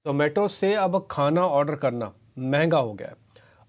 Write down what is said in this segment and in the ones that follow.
ज़ोमैटो से अब खाना ऑर्डर करना महंगा हो गया है।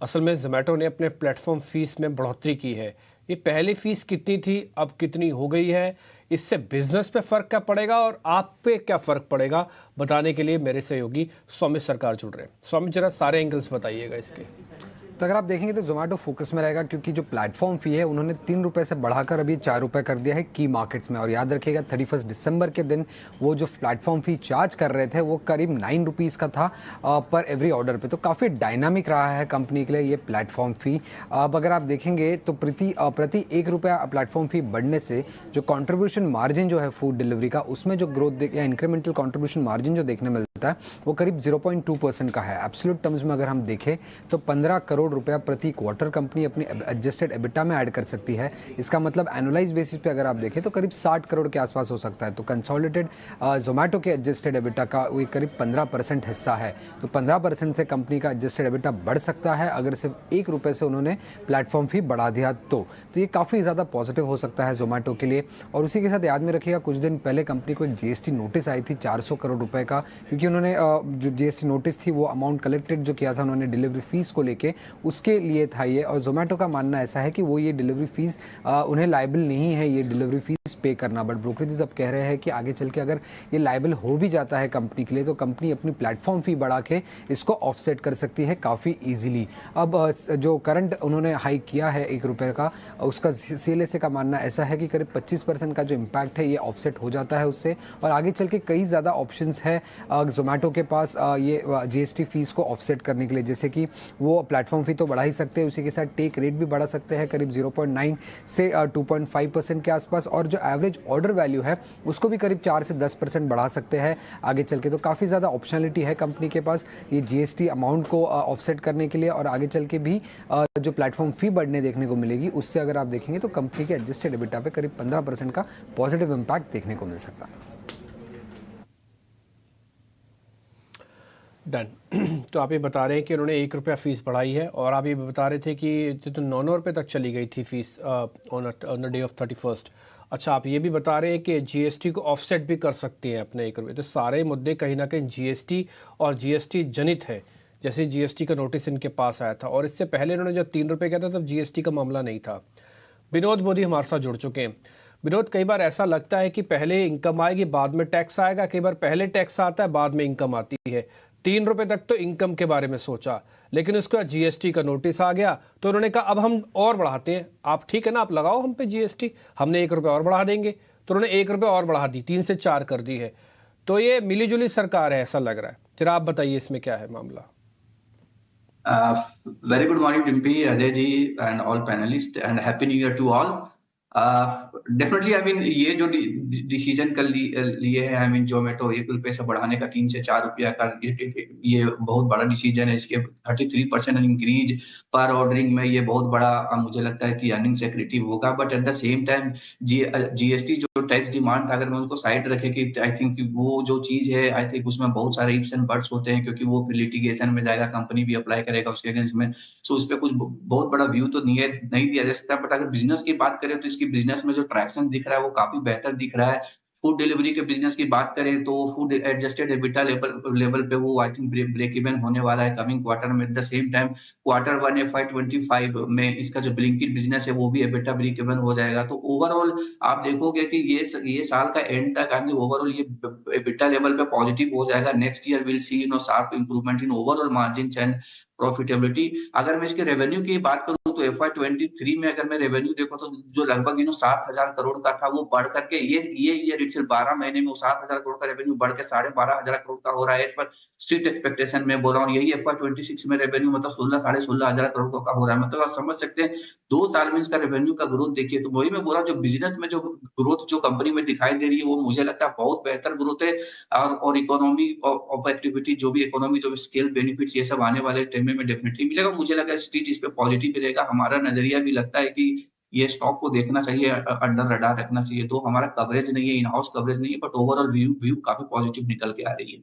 असल में ज़ोमैटो ने अपने प्लेटफॉर्म फीस में बढ़ोतरी की है। ये पहली फीस कितनी थी, अब कितनी हो गई है? इससे बिजनेस पे फ़र्क क्या पड़ेगा और आप पे क्या फ़र्क पड़ेगा, बताने के लिए मेरे सहयोगी सौमित सरकार जुड़ रहे हैं। सौमित, जरा सारे एंगल्स बताइएगा इसके। तो अगर आप देखेंगे तो ज़ोमैटो फोकस में रहेगा, क्योंकि जो प्लेटफॉर्म फ़ी है उन्होंने 3 रुपये से बढ़ाकर अभी 4 रुपये कर दिया है की मार्केट्स में। और याद रखिएगा 31 दिसंबर के दिन वो जो प्लेटफॉर्म फ़ी चार्ज कर रहे थे वो करीब 9 रुपीज़ का था पर एवरी ऑर्डर पे। तो काफ़ी डायनामिक रहा है कंपनी के लिए ये प्लेटफॉर्म फ़ी। अब अगर आप देखेंगे तो प्रति 1 रुपया प्लेटफॉर्म फ़ी बढ़ने से जो कॉन्ट्रीब्यूशन मार्जिन जो है फूड डिलीवरी का, उसमें जो ग्रोथ या इंक्रीमेंटल कॉन्ट्रीब्यूशन मार्जिन जो देखने मिलता है वो करीब 0.2% का है। एब्सोल्यूट टर्म्स में अगर हम देखें तो 15 करोड़ रुपया प्रति क्वार्टर कंपनी अपनी एडजस्टेड एबिटा में ऐड कर सकती है। इसका मतलब एनुअलाइज बेसिस पे अगर आप देखें तो करीब 60 करोड़ के आसपास हो सकता है। तो कंसोलिडेटेड ज़ोमैटो के एडजस्टेड एबिटा का वो करीब 15% हिस्सा है। तो 15% से कंपनी का एडजस्टेड एबिटा बढ़ सकता है अगर सिर्फ 1 रुपये से उन्होंने प्लेटफॉर्म फी बढ़ा दिया तो ये काफ़ी ज़्यादा पॉजिटिव हो सकता है ज़ोमैटो के लिए। और उसी के साथ याद में रखिएगा कुछ दिन पहले कंपनी को एक जीएसटी नोटिस आई थी 400 करोड़ रुपए का, क्योंकि उन्होंने जो जीएसटी नोटिस थी वो अमाउंट कलेक्टेड जो किया था उन्होंने डिलीवरी फीस को लेके, उसके लिए था ये। और ज़ोमैटो का मानना ऐसा है कि वो ये डिलीवरी फीस उन्हें लायबल नहीं है ये डिलीवरी फीस पे करना। बट ब्रोकरेजेस अब कह रहे हैं कि आगे चल के अगर ये लायबल हो भी जाता है कंपनी के लिए तो कंपनी अपनी प्लेटफॉर्म फी बढ़ा के इसको ऑफसेट कर सकती है काफ़ी ईजिली। अब जो करंट उन्होंने हाइक किया है 1 रुपये का, उसका सीएलएसए का मानना ऐसा है कि करीब 25% का जो इम्पैक्ट है ये ऑफसेट हो जाता है उससे। और आगे चल के कई ज़्यादा ऑप्शंस है ज़ोमैटो के पास ये जीएसटी फीस को ऑफसेट करने के लिए, जैसे कि वो प्लेटफॉर्म फी तो बढ़ा ही सकते हैं, उसी के साथ टेक रेट भी बढ़ा सकते हैं करीब 0.9 से 2.5% के आसपास। और जो एवरेज ऑर्डर वैल्यू है उसको भी करीब 4 से 10% बढ़ा सकते हैं आगे चल के। तो काफ़ी ज़्यादा ऑप्शनलिटी है कंपनी के पास ये जीएसटी अमाउंट को ऑफसेट करने के लिए। और आगे चल के भी जो प्लेटफॉर्म फी बढ़ने देखने को मिलेगी उससे अगर आप देखेंगे तो कंपनी के एडजस्टेड एबिटा पे करीब 15% का पॉजिटिव इम्पैक्ट देखने को मिल सकता है। डन। तो आप ये बता रहे हैं कि उन्होंने 1 रुपया फीस बढ़ाई है और आप ये बता रहे थे कि तो 9 रुपये तक चली गई थी fees on the day of 31st। अच्छा, आप ये भी बता रहे हैं कि जीएसटी को ऑफसेट भी कर सकती हैं अपने 1 रुपये। तो सारे मुद्दे कहीं ना कहीं जीएसटी और जीएसटी जनित है। जैसे जीएसटी का नोटिस इनके पास आया था और इससे पहले इन्होंने जब 3 रुपये कहता तब जीएसटी का मामला नहीं था। विनोद मोदी हमारे साथ जुड़ चुके हैं। विनोद, कई बार ऐसा लगता है कि पहले इनकम आएगी बाद में टैक्स आएगा, कई बार पहले टैक्स आता है बाद में इनकम आती है। 3 रुपए तक तो इनकम के बारे में सोचा, लेकिन उसके बाद जीएसटी का नोटिस आ गया तो उन्होंने कहा अब हम और बढ़ाते हैं। आप ठीक है ना, आप लगाओ हम पे जीएसटी, हमने 1 रुपये और बढ़ा देंगे। तो उन्होंने 1 रुपये और बढ़ा दी, 3 से 4 कर दी है। तो ये मिलीजुली सरकार है ऐसा लग रहा है। जरा आप बताइए इसमें क्या है मामला। Very good morning, Dimpy, Ajay ji, and all panelists, and happy New Year to all. Definitely I mean ये जो डिसीजन कर लिए है, आई मीन जोमेटो 1 रुपये से बढ़ाने का 3 से 4 रुपया का, ये बहुत बड़ा डिसीजन है। इसके 33% इंक्रीज पर ऑर्डरिंग में ये बहुत बड़ा मुझे लगता है कि अर्निंग सेक्रेटिव होगा। But at the same time GST जो टैक्स डिमांड था, अगर मैं उसको साइड रखे कि आई थिंक वो जो चीज है, आई थिंक उसमें बहुत सारे इफ्स एंड बट्स होते हैं, क्योंकि वो लिटिगेशन में जाएगा, कंपनी भी अप्लाई करेगा उसके अगेंस्ट में। सो उस पर कुछ बहुत बड़ा व्यू तो नहीं दिया जा सकता। बट अगर बिजनेस की बात करें तो इसकी बिजनेस में जो ट्रैक्शन दिख रहा है वो काफी बेहतर दिख रहा है। फूड डिलीवरी के बिजनेस की बात करें तो फूड एडजस्टेड एबिटा लेवल पे वो आई थिंक ब्रेक इवन होने वाला है कमिंग क्वार्टर में। At the same time Q1 FY25 में इसका जो ब्लिंकिट बिजनेस है वो भी एबिटा ब्रेक इवन हो जाएगा। तो ओवरऑल आप देखोगे कि ये साल का एंड तक आगे ओवरऑल ये एबिटा लेवल पे पॉजिटिव हो जाएगा। Next year will see sharp improvement in overall margin and profitability. अगर मैं इसके रेवेन्यू की बात करूं तो FY23 में अगर मैं रेवेन्यू देखो तो जो लगभग 7,000 करोड़ का था वो बढ़ करके ये ईयर सिर्फ 12 महीने में 7,000 करोड़ का रेवेन्यू बढ़ के 12,500 करोड़ का हो रहा है। इस पर स्ट्रिक्ट एक्सपेक्टेशन में बोल रहा हूँ, यही FY26 में रेवेन्यू मतलब 16,500 करोड़ का हो रहा है। मतलब आप समझ सकते हैं 2 साल में इसका रेवेन्यू का ग्रोथ देखिए। तो वही मैं बोल रहा हूँ, जो बिजनेस में जो ग्रोथ जो कंपनी में दिखाई दे रही है वो मुझे लगता है बहुत बेहतर ग्रोथ है। और इकोनॉमी ऑफ एक्टिविटी जो भी इकोनॉमी जो स्केल बेनिफिट्स ये सब आने वाले टाइम में डेफिनेटली मिलेगा। मुझे लगा स्ट्रीट इस पे पॉजिटिव रहेगा। हमारा नजरिया भी लगता है कि ये स्टॉक को देखना चाहिए, अंडर रडार रखना चाहिए। तो हमारा कवरेज नहीं है, इन हाउस कवरेज नहीं है, बट ओवरऑल व्यू काफी पॉजिटिव निकल के आ रही है।